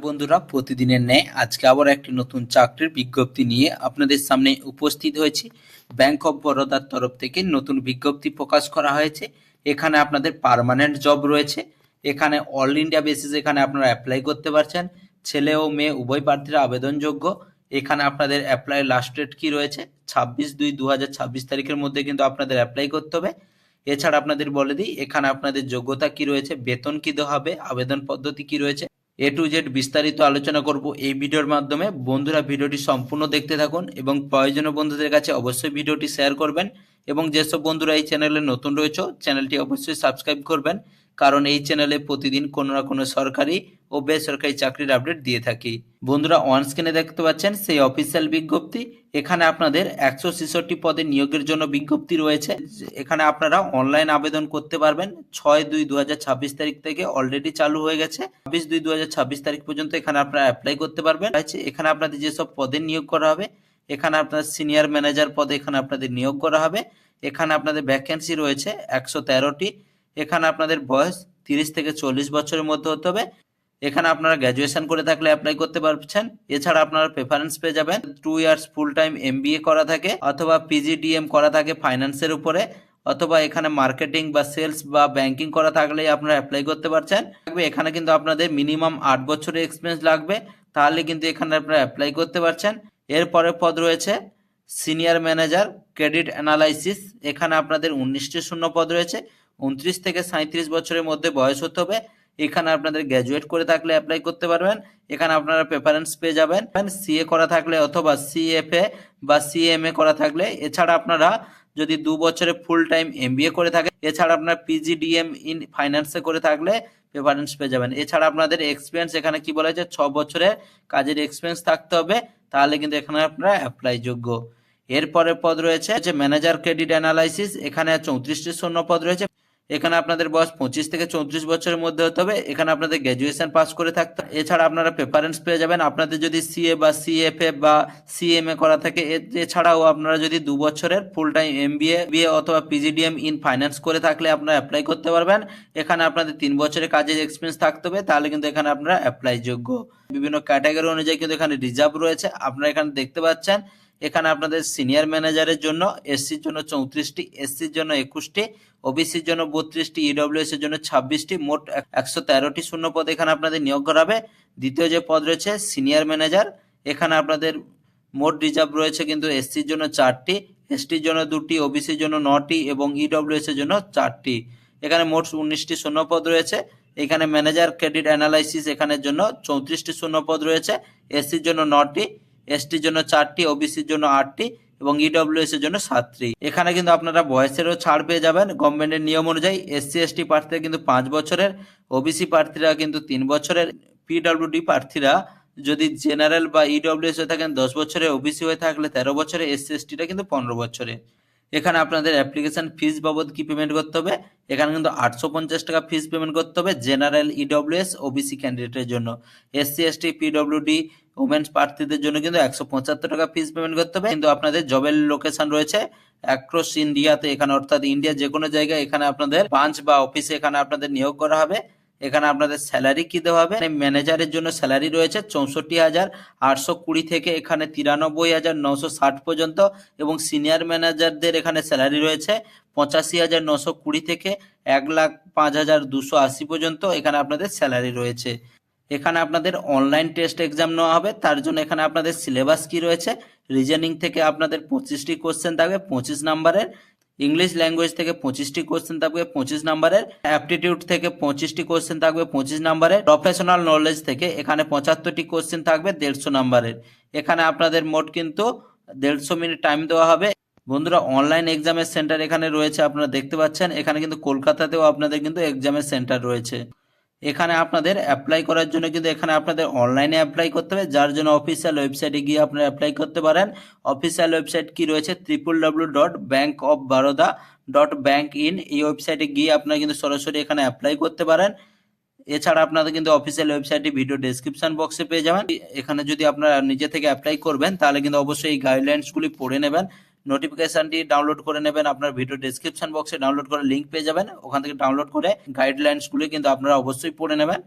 বন্ধুরা, প্রতিদিনের ন্যায় আজকে আবার একটি নতুন চাকরির বিজ্ঞপ্তি নিয়ে আপনাদের সামনে উপস্থিত হয়েছি। ব্যাংক অফ বরোদার তরফ থেকে নতুন বিজ্ঞপ্তি প্রকাশ করা হয়েছে। এখানে আপনাদের পার্মানেন্ট জব রয়েছে। এখানে অল ইন্ডিয়া বেসিস এখানে আপনারা অ্যাপ্লাই করতে পারছেন। ছেলে ও মেয়ে উভয় প্রার্থীরা আবেদনযোগ্য। এখানে আপনাদের অ্যাপ্লাই লাস্ট ডেট কি রয়েছে 26/2/2026 তারিখের মধ্যে কিন্তু আপনাদের অ্যাপ্লাই করতে হবে। এছাড়া আপনাদের বলে দিই এখানে আপনাদের যোগ্যতা কি রয়েছে, বেতন কি দেওয়া হবে, আবেদন পদ্ধতি কি রয়েছে, A to Z বিস্তারিত আলোচনা করব এই ভিডিওর মাধ্যমে। বন্ধুরা, ভিডিওটি সম্পূর্ণ দেখতে থাকুন এবং প্রয়োজনীয় বন্ধুদের কাছে অবশ্যই ভিডিওটি শেয়ার করবেন এবং যেসব বন্ধুরা এই চ্যানেলে নতুন রয়েছে চ্যানেলটি অবশ্যই সাবস্ক্রাইব করবেন, কারণ এই চ্যানেলে প্রতিদিন কোনো না কোনো সরকারি ও বেসরকারি চাকরির আপডেট দিয়ে থাকি। বন্ধুরা, অন স্ক্রিনে দেখতে পাচ্ছেন সেই অফিসিয়াল বিজ্ঞপ্তি। এখানে আপনাদের 166 পদে নিয়োগের জন্য বিজ্ঞপ্তি রয়েছে। এখানে আপনারা অনলাইন আবেদন করতে পারবেন। 6/2/2026 তারিখ থেকে অলরেডি চালু হয়ে গেছে। 26/2/2026 তারিখ পর্যন্ত এখানে আপনারা অ্যাপ্লাই করতে পারবেন। এখানে আপনাদের যেসব পদে নিয়োগ করা হবে, এখানে আপনার সিনিয়র ম্যানেজার পদে এখানে আপনাদের নিয়োগ করা হবে। এখানে আপনাদের ভ্যাকেন্সি রয়েছে 113টি। এখানে আপনাদের বয়স 30 থেকে 40 বছরের মধ্যে হতে হবে। এখানে আপনারা গ্র্যাজুয়েশন করে থাকলে অ্যাপ্লাই করতে পারছেন। এছাড়া আপনারা প্রেফারেন্স পেয়ে যাবেন 2 ইয়ার্স ফুল টাইম MBA করা থাকে অথবা PGDM করা থাকে ফাইন্যান্সের উপরে, অথবা এখানে মার্কেটিং বা সেলস বা ব্যাংকিং করা থাকলেই আপনারা অ্যাপ্লাই করতে পারছেন। এখানে কিন্তু আপনাদের মিনিমাম 8 বছরের এক্সপিরিয়েন্স লাগবে, তাহলে কিন্তু এখানে আপনারা অ্যাপ্লাই করতে পারছেন। এরপরে পদ রয়েছে সিনিয়র ম্যানেজার ক্রেডিট অ্যানালাইসিস। এখানে আপনাদের 19টি শূন্য পদ রয়েছে। 29 থেকে 37 বছরের মধ্যে বয়স হতে হবে। এখানে আপনাদের গ্র্যাজুয়েট করে থাকলে অ্যাপ্লাই করতে পারবেন। এখানে আপনারা প্রেফারেন্স পেয়ে যাবেন CA করা থাকলে অথবা CFA বা CMA করা থাকলে। এছাড়া আপনারা যদি 2 বছরে ফুল টাইম MBA করে থাকে, এছাড়া আপনার PGDM ইন ফাইন্যান্সে করে থাকলে প্রেফারেন্স পেয়ে যাবেন। এছাড়া আপনাদের এক্সপিরিয়েন্স এখানে কি বলা হয়েছে 6 বছরের কাজের এক্সপিরিয়েন্স থাকতে হবে, তাহলে কিন্তু এখানে আপনারা অ্যাপ্লাই যোগ্য। এরপরে পদ রয়েছে ম্যানেজার ক্রেডিট অ্যানালাইসিস। এখানে 34টি শূন্য পদ রয়েছে। এখানে আপনাদের বয়স 25 থেকে 34 বছরের মধ্যে হতে হবে। এখানে আপনাদের গ্র্যাজুয়েশন পাস করে থাকতে হবে। এছাড়া আপনারা প্রেফারেন্স পেয়ে যাবেন আপনাদের যদি CA বা CFA বা CMA করা থাকে। এছাড়াও আপনারা যদি 2 বছরের ফুল টাইম MBA অথবা PGDM ইন ফাইন্যান্স করে থাকলে আপনারা অ্যাপ্লাই করতে পারবেন। এখানে আপনাদের 3 বছরের কাজের এক্সপিরিয়েন্স থাকতে হবে, তাহলে কিন্তু এখানে আপনারা অ্যাপ্লাই যোগ্য। বিভিন্ন ক্যাটাগরি অনুযায়ী কিন্তু এখানে রিজার্ভ রয়েছে, আপনারা এখানে দেখতে পাচ্ছেন। এখানে আপনাদের সিনিয়র ম্যানেজারের জন্য SCর জন্য 34টি, SCর জন্য 21টি, OBCর জন্য 32টি, EWS এর জন্য 26টি, মোট 113টি শূন্য পদ এখানে আপনাদের নিয়োগ করা হবে। দ্বিতীয় যে পদ রয়েছে সিনিয়র ম্যানেজার, এখানে আপনাদের মোট রিজার্ভ রয়েছে কিন্তু SCর জন্য 4টি, STর জন্য 2টি, OBCর জন্য 9টি এবং EWS এর জন্য 4টি। এখানে মোট 19টি শূন্য পদ রয়েছে। এখানে ম্যানেজার ক্রেডিট অ্যানালাইসিস এখানের জন্য 34টি শূন্য পদ রয়েছে। SCর জন্য 9টি, STর জন্য 4টি, OBCর জন্য 8টি এবং EWS এর জন্য 7টি। এখানে কিন্তু আপনারা বয়সেরও ছাড় পেয়ে যাবেন গভর্নমেন্টের নিয়ম অনুযায়ী। SC/ST প্রার্থীরা কিন্তু 5 বছরের, OBC প্রার্থীরা কিন্তু 3 বছরের, PWD প্রার্থীরা যদি জেনারেল বা EWS হয়ে থাকেন 10 বছরে, OBC হয়ে থাকলে 13 বছরে, SC/STটা কিন্তু 15 বছরে। এখানে আপনাদের অ্যাপ্লিকেশন ফিস বাবদ কি পেমেন্ট করতে হবে, এখানে কিন্তু 850 টাকা ফিস পেমেন্ট করতে হবে জেনারেল, EWS, OBC ক্যান্ডিডেটের জন্য। SC/ST, PWD ওমেন্স প্রার্থীদের জন্য কিন্তু 175 টাকা ফিস পেমেন্ট করতে হবে। কিন্তু আপনাদের জবের লোকেশন রয়েছে অ্যাক্রস ইন্ডিয়াতে, এখানে অর্থাৎ ইন্ডিয়া যে কোনো জায়গায় এখানে আপনাদের ব্রাঞ্চ বা অফিসে এখানে আপনাদের নিয়োগ করা হবে। এখানে আপনাদের স্যালারি কি দেওয়া হবে, ম্যানেজারের জন্য স্যালারি রয়েছে 64,820 থেকে এখানে 93,960 পর্যন্ত এবং সিনিয়র ম্যানেজারদের এখানে স্যালারি রয়েছে 85,920 থেকে 1,05,280 পর্যন্ত এখানে আপনাদের স্যালারি রয়েছে। এখানে আপনাদের অনলাইন টেস্ট এক্সাম নেওয়া হবে, তার জন্য এখানে আপনাদের সিলেবাস কি রয়েছে, রিজনিং থেকে আপনাদের 25টি কোশ্চেন থাকবে 25 নাম্বারের, ইংলিশ ল্যাঙ্গুয়েজ থেকে 25টি কোশ্চেন থাকবে 25 নাম্বারের, অ্যাপটিটিউড থেকে 25টি কোশ্চেন থাকবে 25 নাম্বারের, প্রফেশনাল নলেজ থেকে এখানে 75টি কোশ্চেন থাকবে 150 নাম্বারের। এখানে আপনাদের মোট কিন্তু 150 মিনিট টাইম দেওয়া হবে। বন্ধুরা, অনলাইন এক্সামের সেন্টার এখানে রয়েছে, আপনারা দেখতে পাচ্ছেন। এখানে কিন্তু কলকাতাতেও আপনাদের কিন্তু এক্সামের সেন্টার রয়েছে। এখানে আপনাদের অ্যাপ্লাই করার জন্য কিন্তু এখানে আপনাদের অনলাইনে অ্যাপ্লাই করতে হবে, যার জন্য অফিসিয়াল ওয়েবসাইটে গিয়ে আপনারা অ্যাপ্লাই করতে পারেন। অফিসিয়াল ওয়েবসাইট কি রয়েছে www.bankofbaroda.bankin, এই ওয়েবসাইটে গিয়ে আপনারা কিন্তু সরাসরি এখানে অ্যাপ্লাই করতে পারেন। এছাড়া আপনাদের কিন্তু অফিসিয়াল ওয়েবসাইটে ভিডিও ডেসক্রিপশন বক্সে পেয়ে যাবেন। এখানে যদি আপনারা নিজে থেকে অ্যাপ্লাই করবেন তাহলে কিন্তু অবশ্যই এই গাইডলাইন্সগুলি পড়ে নেবেন, নোটিফিকেশনটি ডাউনলোড করে নেবেন। আপনার ভিডিও ডেসক্রিপশন বক্সে ডাউনলোড করে লিঙ্ক পেয়ে যাবেন, ওখান থেকে ডাউনলোড করে গাইডলাইন্সগুলি কিন্তু আপনারা অবশ্যই পড়ে নেবেন।